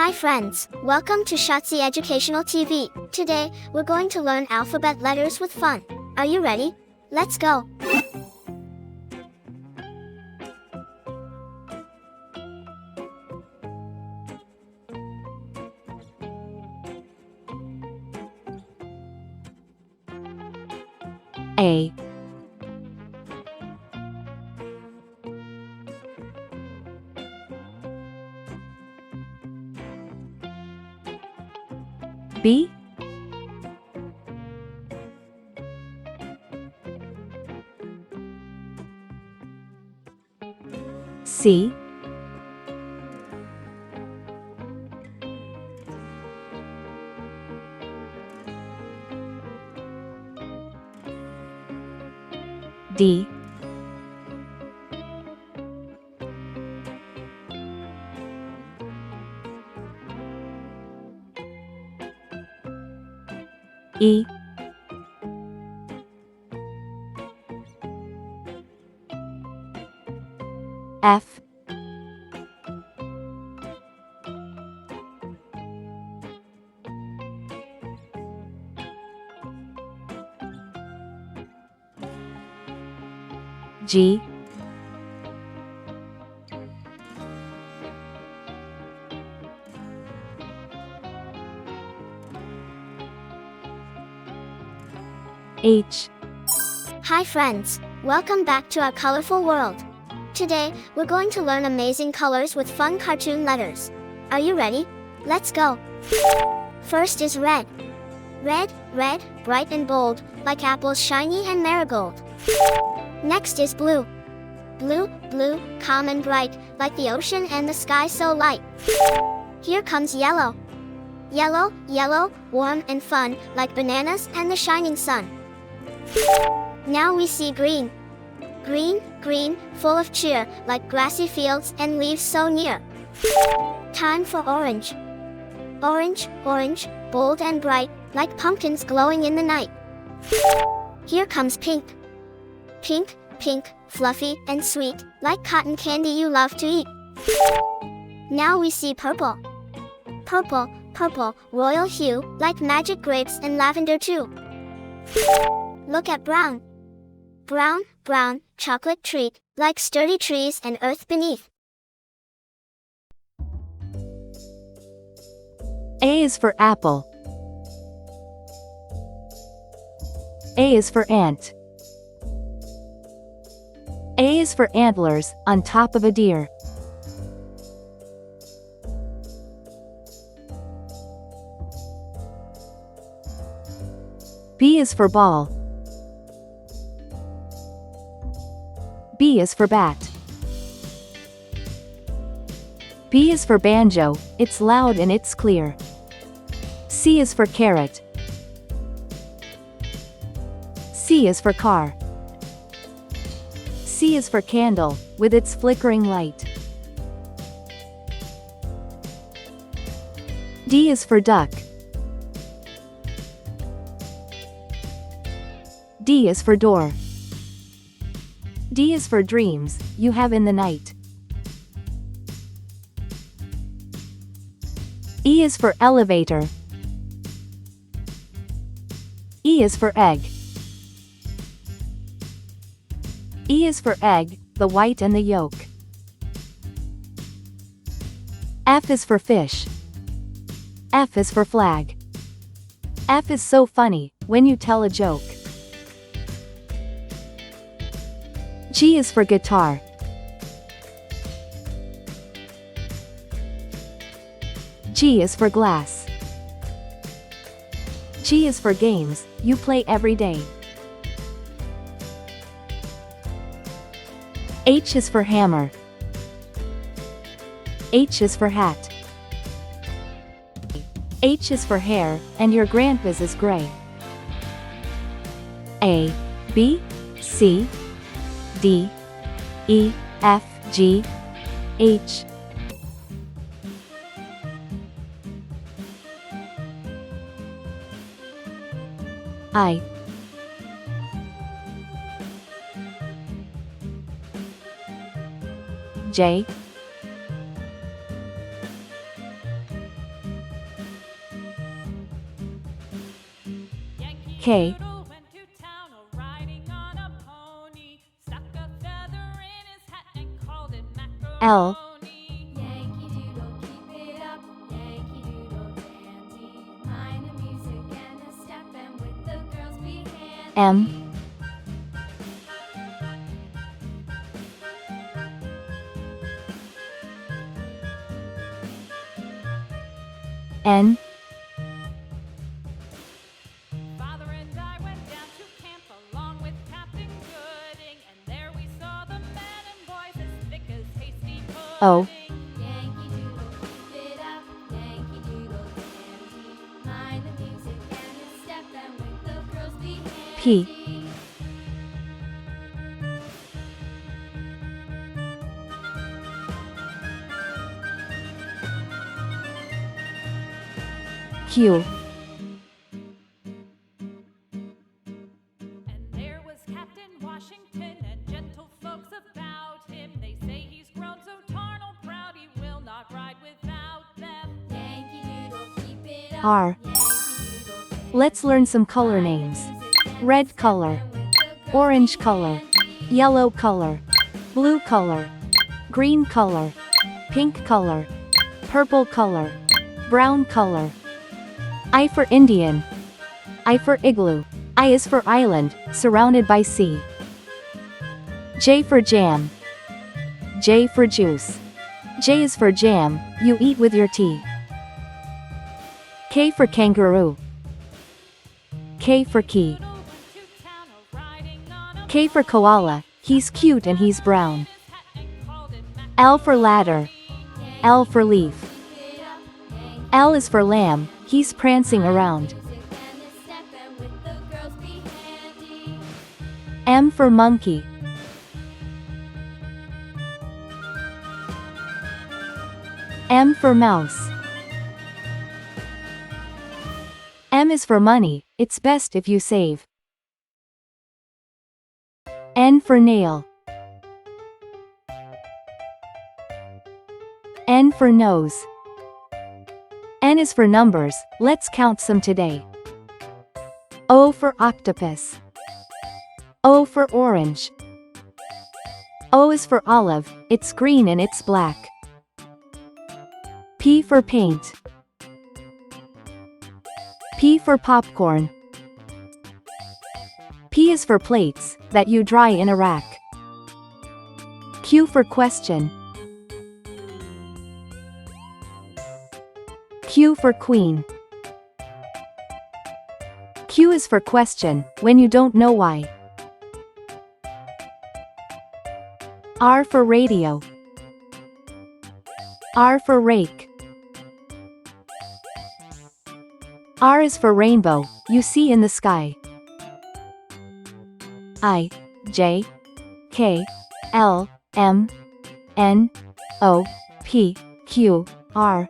Hi friends, welcome to Shazi Educational TV. Today, we're going to learn alphabet letters with fun. Are you ready? Let's go! A B C D E F G H. Hi friends, welcome back to our colorful world. Today, we're going to learn amazing colors with fun cartoon letters. Are you ready? Let's go! First is red. Red, red, bright and bold, like apples shiny and marigold. Next is blue. Blue, blue, calm and bright, like the ocean and the sky so light. Here comes yellow. Yellow, yellow, warm and fun, like bananas and the shining sun. Now we see green. Green, green, full of cheer, like grassy fields and leaves so near. Time for orange. Orange, orange, bold and bright, like pumpkins glowing in the night. Here comes pink. Pink, pink, fluffy and sweet, like cotton candy you love to eat. Now we see purple. Purple, purple, royal hue, like magic grapes and lavender too. Look at brown. Brown, brown, chocolate treat, like sturdy trees and earth beneath. A is for apple. A is for ant. A is for antlers, on top of a deer. B is for ball. B is for bat. B is for banjo, it's loud and it's clear. C is for carrot. C is for car. C is for candle, with its flickering light. D is for duck. D is for door. D is for dreams, you have in the night. E is for elevator. E is for egg. E is for egg, the white and the yolk. F is for fish. F is for flag. F is so funny, when you tell a joke. G is for guitar. G is for glass. G is for games, you play every day. H is for hammer. H is for hat. H is for hair, and your grandpa's is gray. A, B, C, D, E, F, G, H. I. J. K. L. M. N. Father and I went down to camp along with Captain Gooding, and there we saw the men and boys as thick as hasty pudding. O. Yankee Doodle, keep it up, Yankee Doodle dandy. Mind the music and the step, and with the girls be handy. P. Q. And there was Captain Washington and gentle folks about him. They say he's grown so tarnal proud he will not ride without them. Yankee Doodle, keep it up. R. Let's learn some color names. Red color, orange color, yellow color, blue color, green color, pink color, purple color, brown color. I for Indian. I for igloo. I is for island, surrounded by sea. J for jam. J for juice. J is for jam, you eat with your tea. K for kangaroo. K for key. K for koala, he's cute and he's brown. L for ladder. L for leaf. L is for lamb, he's prancing around. M for monkey. M for mouse. M is for money, it's best if you save. N for nail. N for nose. N is for numbers, let's count some today. O for octopus. O for orange. O is for olive, it's green and it's black. P for paint. P for popcorn. P is for plates, that you dry in a rack. Q for question. Q for queen. Q is for question, when you don't know why. R for radio. R for rake. R is for rainbow, you see in the sky. I, J, K, L, M, N, O, P, Q, R.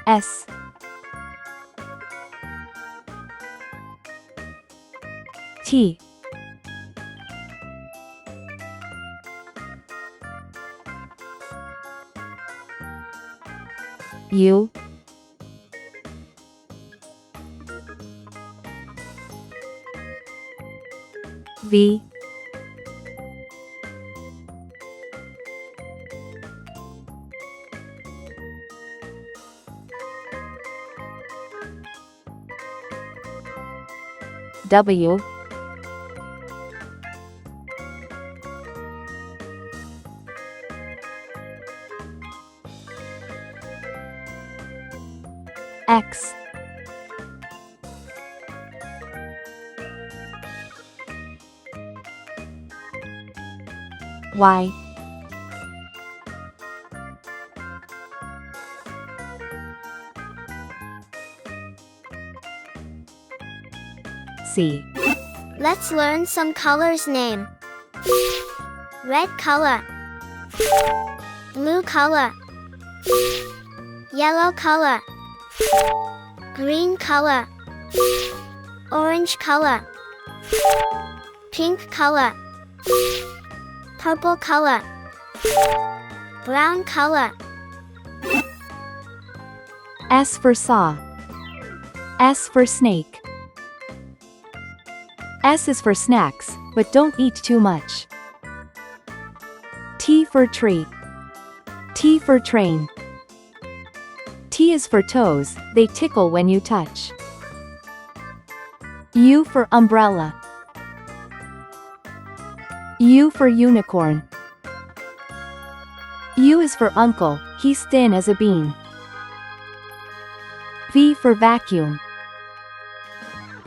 S. T. U. V. W. X. Y. C. Let's learn some colors name. Red color. Blue color. Yellow color. Green color. Orange color. Pink color. Purple color. Brown color. S for saw. S for snake. S is for snacks, but don't eat too much. T for tree. T for train. T is for toes, they tickle when you touch. U for umbrella. U for unicorn. U is for uncle, he's thin as a bean. V for vacuum.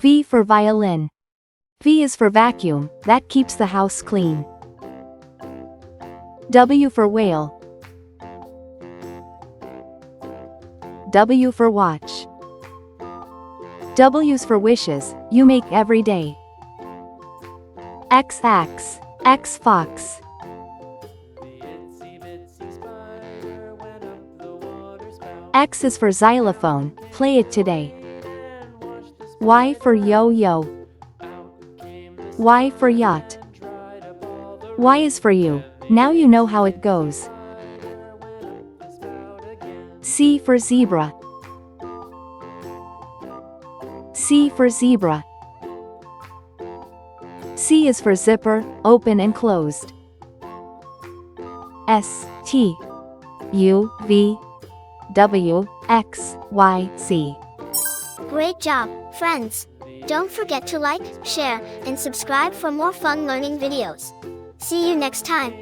V for violin. V is for vacuum, that keeps the house clean. W for whale. W for watch. W's for wishes, you make every day. X axe. X fox. X is for xylophone, play it today. Y for yo-yo. Y for yacht. Y is for you, now you know how it goes. C for zebra. C for zebra. C is for zipper, open and closed. S, T, U, V, W, X, Y, Z. Great job, friends! Don't forget to like, share, and subscribe for more fun learning videos. See you next time.